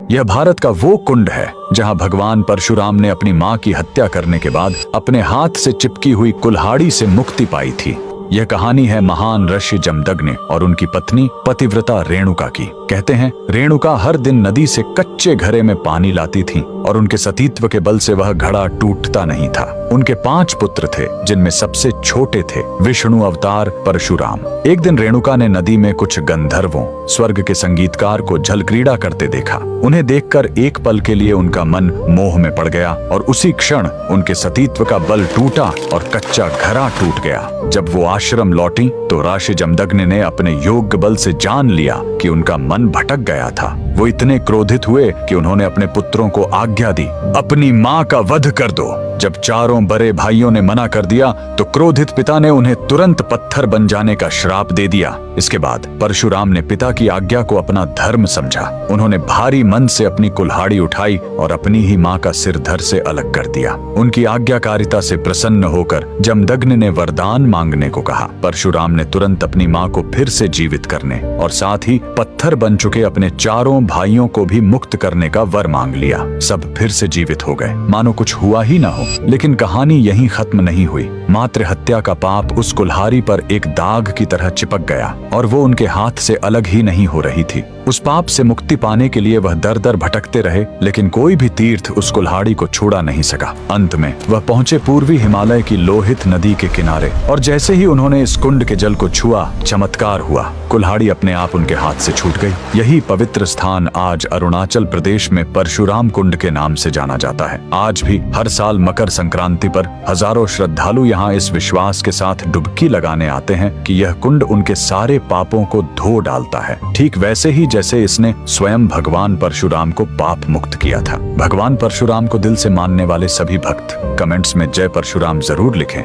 यह भारत का वो कुंड है जहां भगवान परशुराम ने अपनी मां की हत्या करने के बाद अपने हाथ से चिपकी हुई कुल्हाड़ी से मुक्ति पाई थी। यह कहानी है महान ऋषि जमदग्नि और उनकी पत्नी पतिव्रता रेणुका की। कहते हैं रेणुका हर दिन नदी से कच्चे घड़े में पानी लाती थीं और उनके सतीत्व के बल से वह घड़ा टूटता नहीं था। उनके 5 पुत्र थे जिनमें सबसे छोटे थे विष्णु अवतार परशुराम। एक दिन रेणुका ने नदी में कुछ गंधर्वों स्वर्ग के संगीतकार को जल क्रीड़ा करते देखा। उन्हें देखकर एक पल के लिए उनका मन मोह में पड़ गया और उसी क्षण उनके सतीत्व का बल टूटा और कच्चा घड़ा टूट गया। जब वो आश्रम लौटी तो ऋषि जमदग्नि ने अपने योग बल से जान लिया कि उनका मन भटक गया था। वो इतने क्रोधित हुए कि उन्होंने अपने पुत्रों को आज्ञा दी, अपनी मां का वध कर दो। जब चारों बड़े भाइयों ने मना कर दिया तो क्रोधित पिता ने उन्हें तुरंत पत्थर बन जाने का श्राप दे दिया। इसके बाद परशुराम ने पिता की आज्ञा को अपना धर्म समझा। उन्होंने भारी मन से अपनी कुल्हाड़ी उठाई और अपनी ही मां का सिर धड़ से अलग कर दिया। उनकी आज्ञाकारिता से प्रसन्न होकर जमदग्नि ने वरदान मांगने को कहा। परशुराम ने तुरंत अपनी मां को फिर से जीवित करने और साथ ही पत्थर बन चुके अपने चारों भाइयों को भी मुक्त करने का वर मांग लिया। सब फिर से जीवित हो गए, मानो कुछ हुआ ही ना हो। लेकिन कहानी यहीं खत्म नहीं हुई। मातृ हत्या का पाप उस कुल्हाड़ी पर एक दाग की तरह चिपक गया और वो उनके हाथ से अलग ही नहीं हो रही थी। उस पाप से मुक्ति पाने के लिए वह दर दर भटकते रहे, लेकिन कोई भी तीर्थ उस कुल्हाड़ी को छुड़ा नहीं सका। अंत में वह पहुंचे पूर्वी हिमालय की लोहित नदी के किनारे और जैसे ही उन्होंने इस कुंड के जल को छुआ, चमत्कार हुआ। कुल्हाड़ी अपने आप उनके हाथ से छूट गई। यही पवित्र स्थान आज अरुणाचल प्रदेश में परशुराम कुंड के नाम से जाना जाता है। आज भी हर साल मकर संक्रांति पर हजारों श्रद्धालु यहाँ इस विश्वास के साथ डुबकी लगाने आते हैं कि यह कुंड उनके सारे पापों को धो डालता है, ठीक वैसे ही जैसे इसने स्वयं भगवान परशुराम को पाप मुक्त किया था। भगवान परशुराम को दिल से मानने वाले सभी भक्त कमेंट्स में जय परशुराम जरूर लिखें।